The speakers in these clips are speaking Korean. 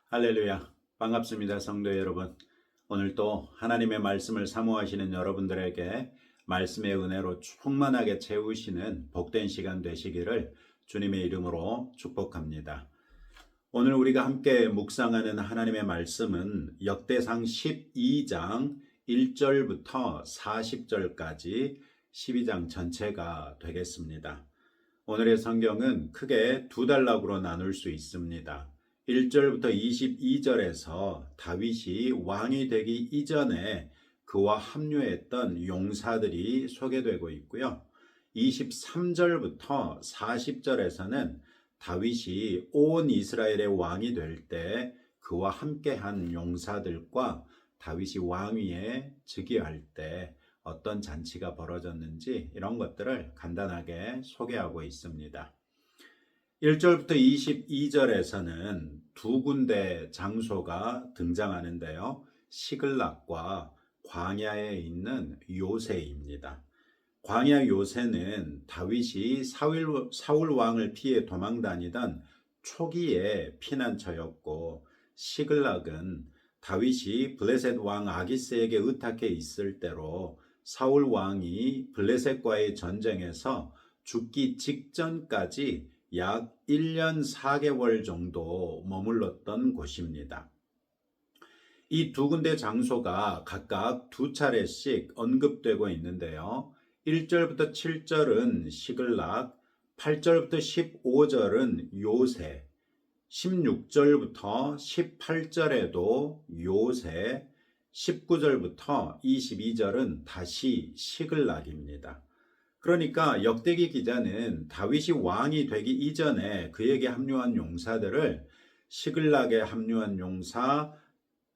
할렐루야. 반갑습니다, 성도 여러분. 오늘도 하나님의 말씀을 사모하시는 여러분들에게 말씀의 은혜로 충만하게 채우시는 복된 시간 되시기를 주님의 이름으로 축복합니다. 오늘 우리가 함께 묵상하는 하나님의 말씀은 역대상 12장 1절부터 40절까지 12장 전체가 되겠습니다. 오늘의 성경은 크게 두 단락으로 나눌 수 있습니다. 1절부터 22절에서 다윗이 왕이 되기 이전에 그와 합류했던 용사들이 소개되고 있고요. 23절부터 40절에서는 다윗이 온 이스라엘의 왕이 될 때 그와 함께한 용사들과 다윗이 왕위에 즉위할 때 어떤 잔치가 벌어졌는지 이런 것들을 간단하게 소개하고 있습니다. 1절부터 22절에서는 두 군데 장소가 등장하는데요. 시글락과 광야에 있는 요새입니다. 광야 요새는 다윗이 사울 왕을 피해 도망다니던 초기의 피난처였고, 시글락은 다윗이 블레셋 왕 아기스에게 의탁해 있을 때로 사울 왕이 블레셋과의 전쟁에서 죽기 직전까지 약 1년 4개월 정도 머물렀던 곳입니다. 이 두 군데 장소가 각각 두 차례씩 언급되고 있는데요. 1절부터 7절은 시글락, 8절부터 15절은 요새, 16절부터 18절에도 요새, 19절부터 22절은 다시 시글락입니다. 그러니까 역대기 기자는 다윗이 왕이 되기 이전에 그에게 합류한 용사들을 시글락에 합류한 용사,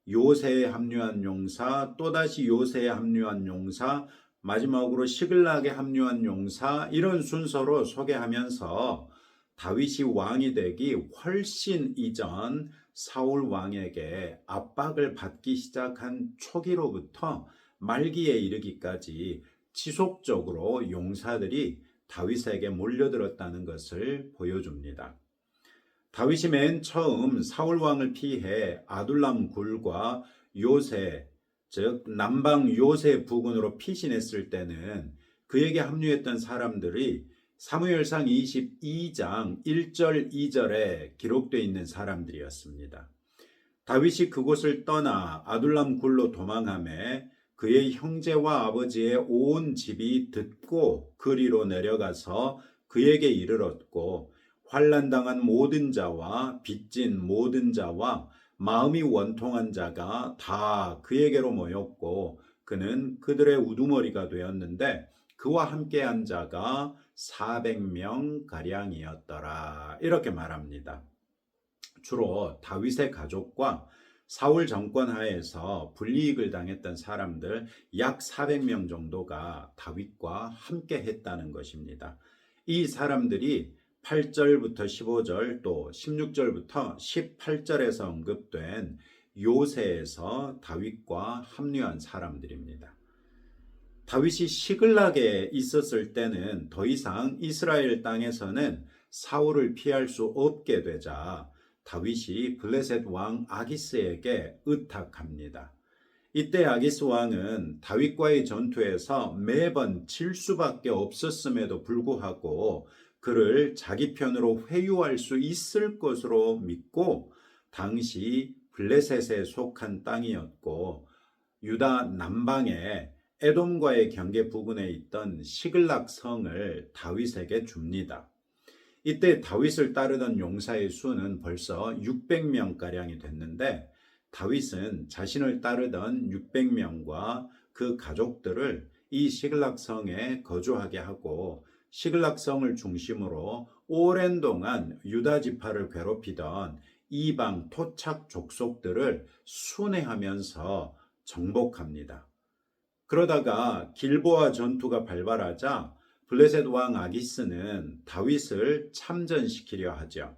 요새에 합류한 용사, 또다시 요새에 합류한 용사, 마지막으로 시글락에 합류한 용사, 이런 순서로 소개하면서 다윗이 왕이 되기 훨씬 이전 사울 왕에게 압박을 받기 시작한 초기로부터 말기에 이르기까지 지속적으로 용사들이 다윗에게 몰려들었다는 것을 보여줍니다. 다윗이 맨 처음 사울 왕을 피해 아둘람 굴과 요새, 즉 남방 요새 부근으로 피신했을 때는 그에게 합류했던 사람들이 사무엘상 22장 1절 2절에 기록되어 있는 사람들이었습니다. 다윗이 그곳을 떠나 아둘람 굴로 도망하며 그의 형제와 아버지의 온 집이 듣고 그리로 내려가서 그에게 이르렀고, 환난당한 모든 자와 빚진 모든 자와 마음이 원통한 자가 다 그에게로 모였고, 그는 그들의 우두머리가 되었는데 그와 함께한 자가 400명 가량이었더라. 이렇게 말합니다. 주로 다윗의 가족과 사울 정권 하에서 불이익을 당했던 사람들 약 400명 정도가 다윗과 함께 했다는 것입니다. 이 사람들이 8절부터 15절 또 16절부터 18절에서 언급된 요새에서 다윗과 합류한 사람들입니다. 다윗이 시글락에 있었을 때는 더 이상 이스라엘 땅에서는 사울을 피할 수 없게 되자 다윗이 블레셋 왕 아기스에게 의탁합니다. 이때 아기스 왕은 다윗과의 전투에서 매번 질 수밖에 없었음에도 불구하고 그를 자기 편으로 회유할 수 있을 것으로 믿고, 당시 블레셋에 속한 땅이었고 유다 남방에 에돔과의 경계 부근에 있던 시글락 성을 다윗에게 줍니다. 이때 다윗을 따르던 용사의 수는 벌써 600명가량이 됐는데, 다윗은 자신을 따르던 600명과 그 가족들을 이 시글락 성에 거주하게 하고, 시글락 성을 중심으로 오랜 동안 유다 지파를 괴롭히던 이방 토착 족속들을 순회하면서 정복합니다. 그러다가 길보아 전투가 발발하자 블레셋 왕 아기스는 다윗을 참전시키려 하죠.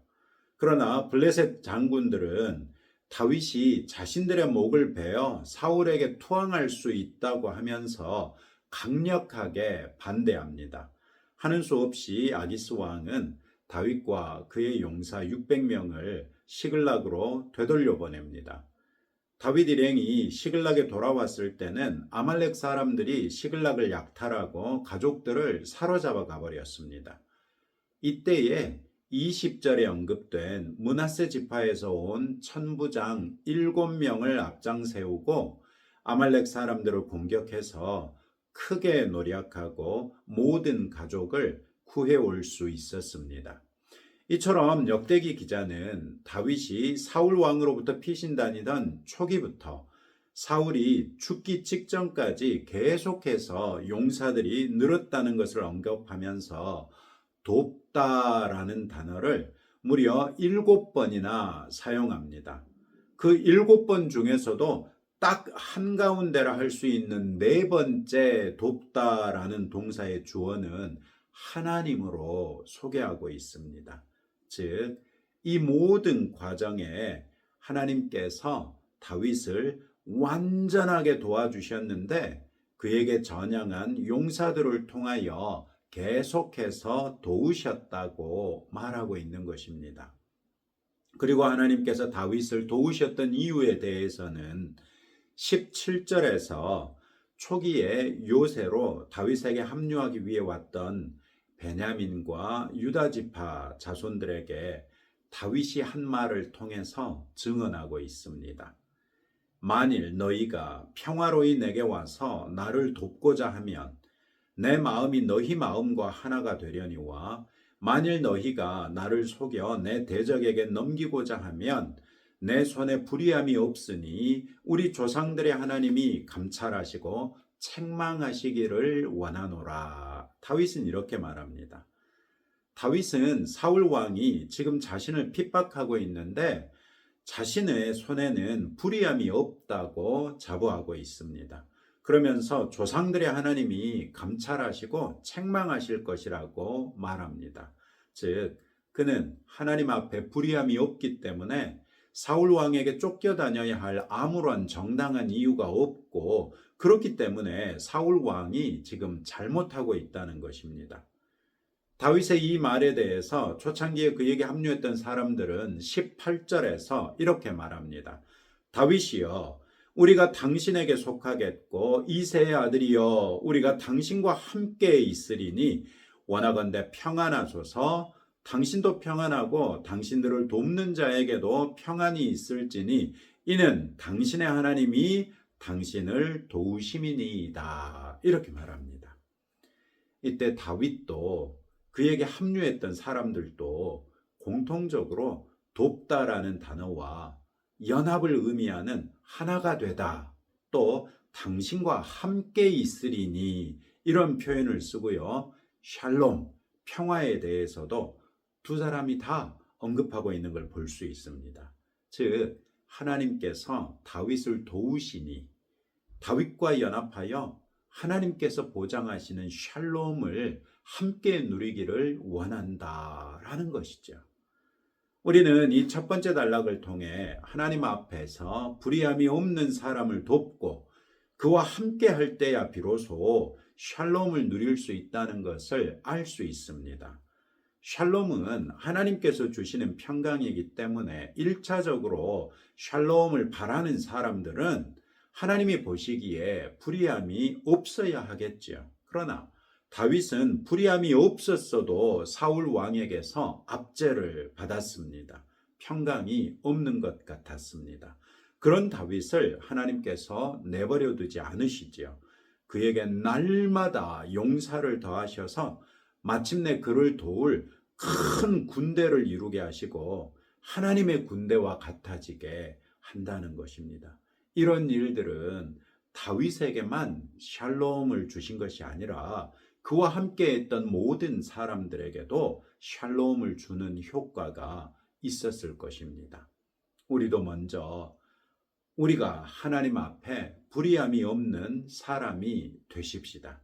그러나 블레셋 장군들은 다윗이 자신들의 목을 베어 사울에게 투항할 수 있다고 하면서 강력하게 반대합니다. 하는 수 없이 아기스 왕은 다윗과 그의 용사 600명을 시글락으로 되돌려 보냅니다. 다윗 일행이 시글락에 돌아왔을 때는 아말렉 사람들이 시글락을 약탈하고 가족들을 사로잡아 가버렸습니다. 이때에 20절에 언급된 므낫세 지파에서 온 천부장 7명을 앞장 세우고 아말렉 사람들을 공격해서 크게 노력하고 모든 가족을 구해올 수 있었습니다. 이처럼 역대기 기자는 다윗이 사울 왕으로부터 피신 다니던 초기부터 사울이 죽기 직전까지 계속해서 용사들이 늘었다는 것을 언급하면서 돕다라는 단어를 무려 7번이나 사용합니다. 그 7번 중에서도 딱 한가운데라 할 수 있는 4번째 돕다라는 동사의 주어는 하나님으로 소개하고 있습니다. 즉, 이 모든 과정에 하나님께서 다윗을 완전하게 도와주셨는데 그에게 전향한 용사들을 통하여 계속해서 도우셨다고 말하고 있는 것입니다. 그리고 하나님께서 다윗을 도우셨던 이유에 대해서는 17절에서 초기에 요새로 다윗에게 합류하기 위해 왔던 베냐민과 유다 지파 자손들에게 다윗이 한 말을 통해서 증언하고 있습니다. 만일 너희가 평화로이 내게 와서 나를 돕고자 하면 내 마음이 너희 마음과 하나가 되려니와 만일 너희가 나를 속여 내 대적에게 넘기고자 하면 내 손에 불의함이 없으니 우리 조상들의 하나님이 감찰하시고 책망하시기를 원하노라. 다윗은 이렇게 말합니다. 다윗은 사울 왕이 지금 자신을 핍박하고 있는데 자신의 손에는 불의함이 없다고 자부하고 있습니다. 그러면서 조상들의 하나님이 감찰하시고 책망하실 것이라고 말합니다. 즉, 그는 하나님 앞에 불의함이 없기 때문에 사울 왕에게 쫓겨다녀야 할 아무런 정당한 이유가 없고 그렇기 때문에 사울 왕이 지금 잘못하고 있다는 것입니다. 다윗의 이 말에 대해서 초창기에 그에게 합류했던 사람들은 18절에서 이렇게 말합니다. 다윗이여, 우리가 당신에게 속하겠고 이새의 아들이여, 우리가 당신과 함께 있으리니 원하건대 평안하소서. 당신도 평안하고 당신들을 돕는 자에게도 평안이 있을지니 이는 당신의 하나님이 당신을 도우심이니이다. 이렇게 말합니다. 이때 다윗도 그에게 합류했던 사람들도 공통적으로 돕다라는 단어와 연합을 의미하는 하나가 되다, 또 당신과 함께 있으리니 이런 표현을 쓰고요. 샬롬, 평화에 대해서도 두 사람이 다 언급하고 있는 걸 볼 수 있습니다. 즉, 하나님께서 다윗을 도우시니 다윗과 연합하여 하나님께서 보장하시는 샬롬을 함께 누리기를 원한다라는 것이죠. 우리는 이 첫 번째 단락을 통해 하나님 앞에서 불의함이 없는 사람을 돕고 그와 함께 할 때야 비로소 샬롬을 누릴 수 있다는 것을 알 수 있습니다. 샬롬은 하나님께서 주시는 평강이기 때문에 1차적으로 샬롬을 바라는 사람들은 하나님이 보시기에 불의함이 없어야 하겠죠. 그러나 다윗은 불의함이 없었어도 사울 왕에게서 압제를 받았습니다. 평강이 없는 것 같았습니다. 그런 다윗을 하나님께서 내버려 두지 않으시지요. 그에게 날마다 용사를 더하셔서 마침내 그를 도울 큰 군대를 이루게 하시고 하나님의 군대와 같아지게 한다는 것입니다. 이런 일들은 다윗에게만 샬롬을 주신 것이 아니라 그와 함께 했던 모든 사람들에게도 샬롬을 주는 효과가 있었을 것입니다. 우리도 먼저 우리가 하나님 앞에 불의함이 없는 사람이 되십시다.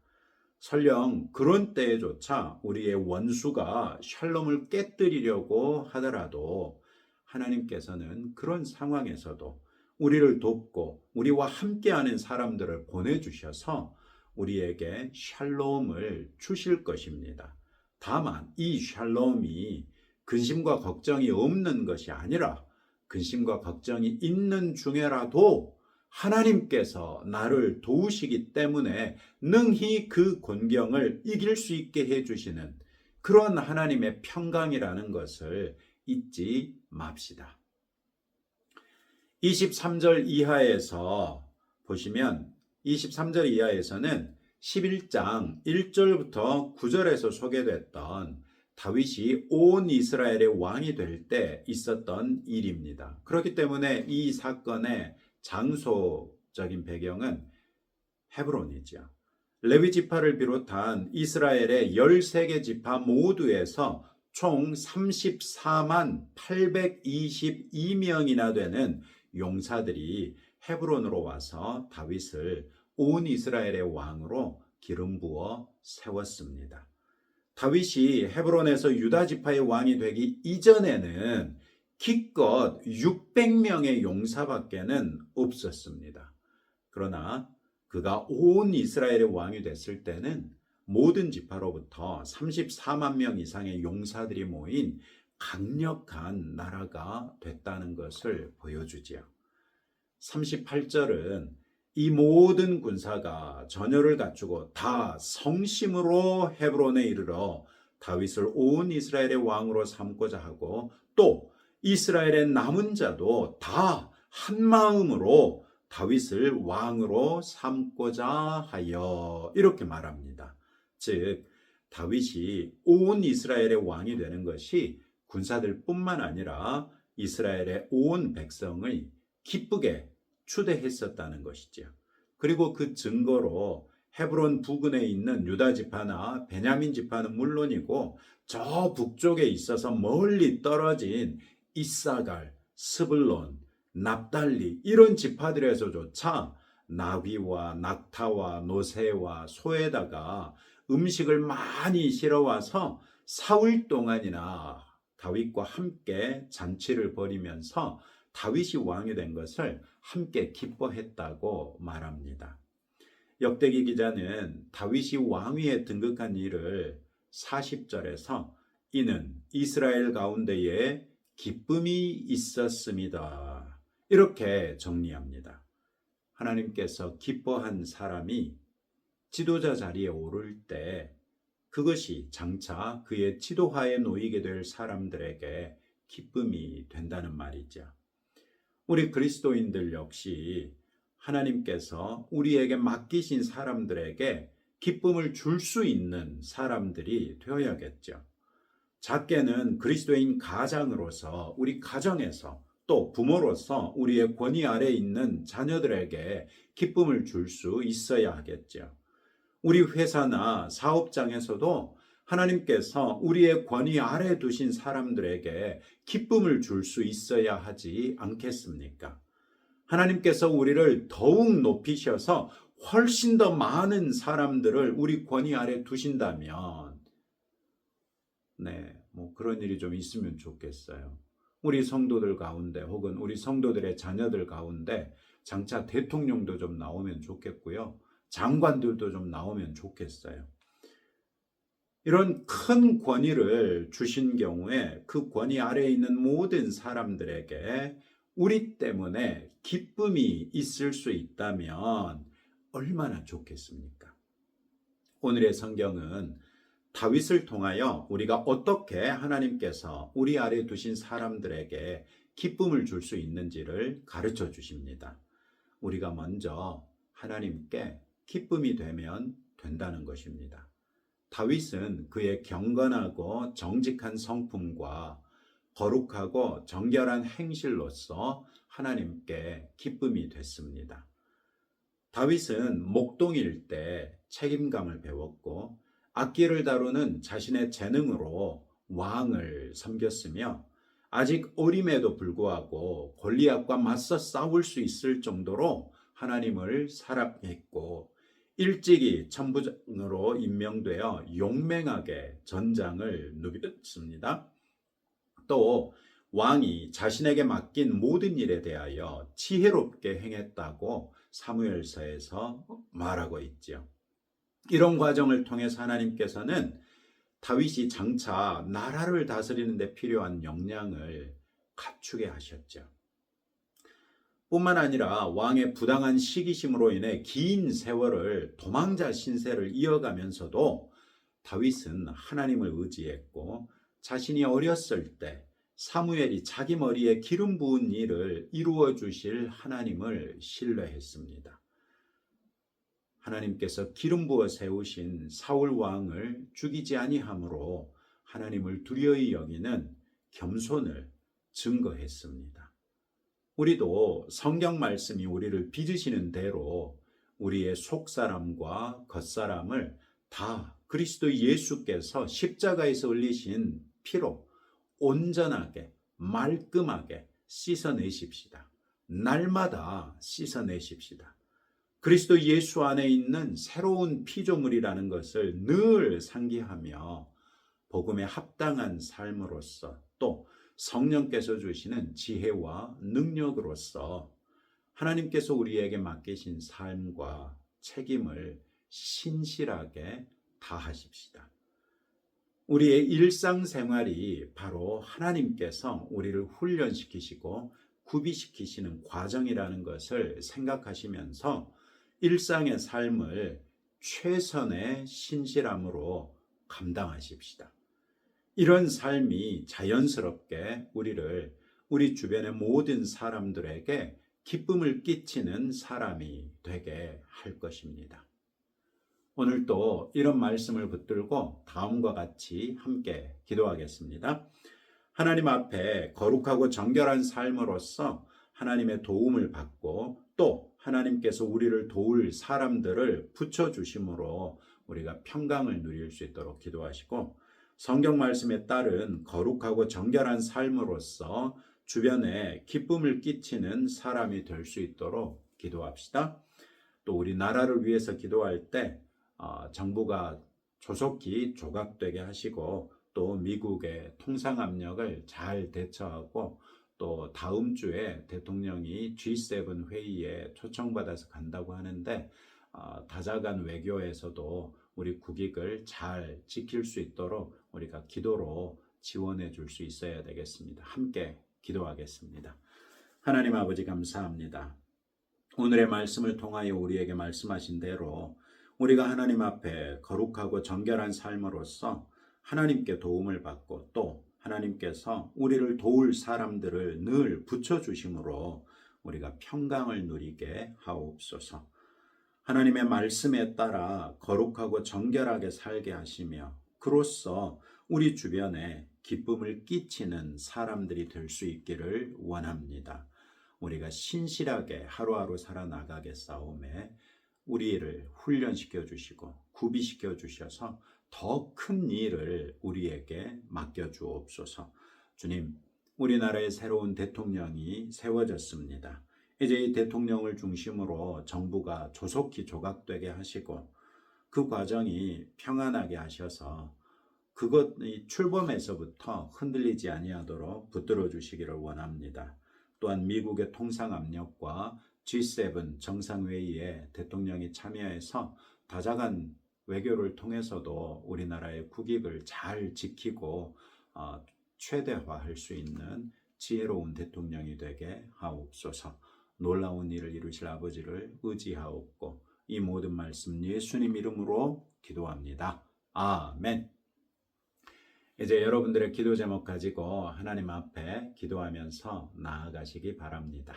설령 그런 때에조차 우리의 원수가 샬롬을 깨뜨리려고 하더라도 하나님께서는 그런 상황에서도 우리를 돕고 우리와 함께하는 사람들을 보내주셔서 우리에게 샬롬을 주실 것입니다. 다만 이 샬롬이 근심과 걱정이 없는 것이 아니라 근심과 걱정이 있는 중에라도 하나님께서 나를 도우시기 때문에 능히 그 곤경을 이길 수 있게 해주시는 그런 하나님의 평강이라는 것을 잊지 맙시다. 23절 이하에서 보시면 23절 이하에서는 11장 1절부터 9절에서 소개됐던 다윗이 온 이스라엘의 왕이 될 때 있었던 일입니다. 그렇기 때문에 이 사건의 장소적인 배경은 헤브론이죠. 레위 지파를 비롯한 이스라엘의 13개 지파 모두에서 총 34만 822명이나 되는 용사들이 헤브론으로 와서 다윗을 온 이스라엘의 왕으로 기름 부어 세웠습니다. 다윗이 헤브론에서 유다 지파의 왕이 되기 이전에는 기껏 600명의 용사밖에는 없었습니다. 그러나 그가 온 이스라엘의 왕이 됐을 때는 모든 지파로부터 34만 명 이상의 용사들이 모인 강력한 나라가 됐다는 것을 보여주지요. 38절은 이 모든 군사가 전열을 갖추고 다 성심으로 헤브론에 이르러 다윗을 온 이스라엘의 왕으로 삼고자 하고 또 이스라엘의 남은 자도 다 한마음으로 다윗을 왕으로 삼고자 하여 이렇게 말합니다. 즉 다윗이 온 이스라엘의 왕이 되는 것이 군사들뿐만 아니라 이스라엘의 온 백성을 기쁘게 추대했었다는 것이죠. 그리고 그 증거로 헤브론 부근에 있는 유다 지파나 베냐민 지파는 물론이고 저 북쪽에 있어서 멀리 떨어진 이사갈, 스불론, 납달리 이런 지파들에서조차 나귀와 낙타와 노새와 소에다가 음식을 많이 실어와서 사흘 동안이나 다윗과 함께 잔치를 벌이면서 다윗이 왕이 된 것을 함께 기뻐했다고 말합니다. 역대기 기자는 다윗이 왕위에 등극한 일을 40절에서 이는 이스라엘 가운데에 기쁨이 있었습니다. 이렇게 정리합니다. 하나님께서 기뻐한 사람이 지도자 자리에 오를 때 그것이 장차 그의 지도하에 놓이게 될 사람들에게 기쁨이 된다는 말이죠. 우리 그리스도인들 역시 하나님께서 우리에게 맡기신 사람들에게 기쁨을 줄 수 있는 사람들이 되어야겠죠. 작게는 그리스도인 가장으로서 우리 가정에서 또 부모로서 우리의 권위 아래에 있는 자녀들에게 기쁨을 줄 수 있어야 하겠죠. 우리 회사나 사업장에서도 하나님께서 우리의 권위 아래 두신 사람들에게 기쁨을 줄 수 있어야 하지 않겠습니까? 하나님께서 우리를 더욱 높이셔서 훨씬 더 많은 사람들을 우리 권위 아래 두신다면 그런 일이 좀 있으면 좋겠어요. 우리 성도들 가운데 혹은 우리 성도들의 자녀들 가운데 장차 대통령도 좀 나오면 좋겠고요. 장관들도 좀 나오면 좋겠어요. 이런 큰 권위를 주신 경우에 그 권위 아래에 있는 모든 사람들에게 우리 때문에 기쁨이 있을 수 있다면 얼마나 좋겠습니까? 오늘의 성경은 다윗을 통하여 우리가 어떻게 하나님께서 우리 아래에 두신 사람들에게 기쁨을 줄 수 있는지를 가르쳐 주십니다. 우리가 먼저 하나님께 기쁨이 되면 된다는 것입니다. 다윗은 그의 경건하고 정직한 성품과 거룩하고 정결한 행실로서 하나님께 기쁨이 됐습니다. 다윗은 목동일 때 책임감을 배웠고 악기를 다루는 자신의 재능으로 왕을 섬겼으며 아직 어림에도 불구하고 골리앗과 맞서 싸울 수 있을 정도로 하나님을 사랑했고 일찍이 천부장으로 임명되어 용맹하게 전장을 누볐습니다. 또 왕이 자신에게 맡긴 모든 일에 대하여 지혜롭게 행했다고 사무엘서에서 말하고 있죠. 이런 과정을 통해서 하나님께서는 다윗이 장차 나라를 다스리는 데 필요한 역량을 갖추게 하셨죠. 뿐만 아니라 왕의 부당한 시기심으로 인해 긴 세월을 도망자 신세를 이어가면서도 다윗은 하나님을 의지했고 자신이 어렸을 때 사무엘이 자기 머리에 기름 부은 일을 이루어 주실 하나님을 신뢰했습니다. 하나님께서 기름 부어 세우신 사울 왕을 죽이지 아니함으로 하나님을 두려이 여기는 겸손을 증거했습니다. 우리도 성경 말씀이 우리를 빚으시는 대로 우리의 속사람과 겉사람을 다 그리스도 예수께서 십자가에서 흘리신 피로 온전하게 말끔하게 씻어내십시다. 날마다 씻어내십시다. 그리스도 예수 안에 있는 새로운 피조물이라는 것을 늘 상기하며 복음에 합당한 삶으로서 또 성령께서 주시는 지혜와 능력으로서 하나님께서 우리에게 맡기신 삶과 책임을 신실하게 다하십시다. 우리의 일상생활이 바로 하나님께서 우리를 훈련시키시고 구비시키시는 과정이라는 것을 생각하시면서 일상의 삶을 최선의 신실함으로 감당하십시다. 이런 삶이 자연스럽게 우리 주변의 모든 사람들에게 기쁨을 끼치는 사람이 되게 할 것입니다. 오늘도 이런 말씀을 붙들고 다음과 같이 함께 기도하겠습니다. 하나님 앞에 거룩하고 정결한 삶으로서 하나님의 도움을 받고 또 하나님께서 우리를 도울 사람들을 붙여주심으로 우리가 평강을 누릴 수 있도록 기도하시고 성경 말씀에 따른 거룩하고 정결한 삶으로서 주변에 기쁨을 끼치는 사람이 될 수 있도록 기도합시다. 또 우리 나라를 위해서 기도할 때 정부가 조속히 조각되게 하시고 또 미국의 통상 압력을 잘 대처하고 또 다음 주에 대통령이 G7 회의에 초청받아서 간다고 하는데 다자간 외교에서도 우리 국익을 잘 지킬 수 있도록 우리가 기도로 지원해 줄 수 있어야 되겠습니다. 함께 기도하겠습니다. 하나님 아버지 감사합니다. 오늘의 말씀을 통하여 우리에게 말씀하신 대로 우리가 하나님 앞에 거룩하고 정결한 삶으로서 하나님께 도움을 받고 또 하나님께서 우리를 도울 사람들을 늘 붙여주심으로 우리가 평강을 누리게 하옵소서. 하나님의 말씀에 따라 거룩하고 정결하게 살게 하시며 그로써 우리 주변에 기쁨을 끼치는 사람들이 될 수 있기를 원합니다. 우리가 신실하게 하루하루 살아나가겠사오매 우리를 훈련시켜 주시고 구비시켜 주셔서 더 큰 일을 우리에게 맡겨 주옵소서. 주님, 우리나라의 새로운 대통령이 세워졌습니다. 이제 이 대통령을 중심으로 정부가 조속히 조각되게 하시고 그 과정이 평안하게 하셔서 그것이 출범에서부터 흔들리지 아니하도록 붙들어 주시기를 원합니다. 또한 미국의 통상 압력과 G7 정상회의에 대통령이 참여해서 다자간 외교를 통해서도 우리나라의 국익을 잘 지키고 최대화할 수 있는 지혜로운 대통령이 되게 하옵소서. 놀라운 일을 이루실 아버지를 의지하옵고 이 모든 말씀 예수님 이름으로 기도합니다. 아멘. 이제 여러분들의 기도 제목 가지고 하나님 앞에 기도하면서 나아가시기 바랍니다.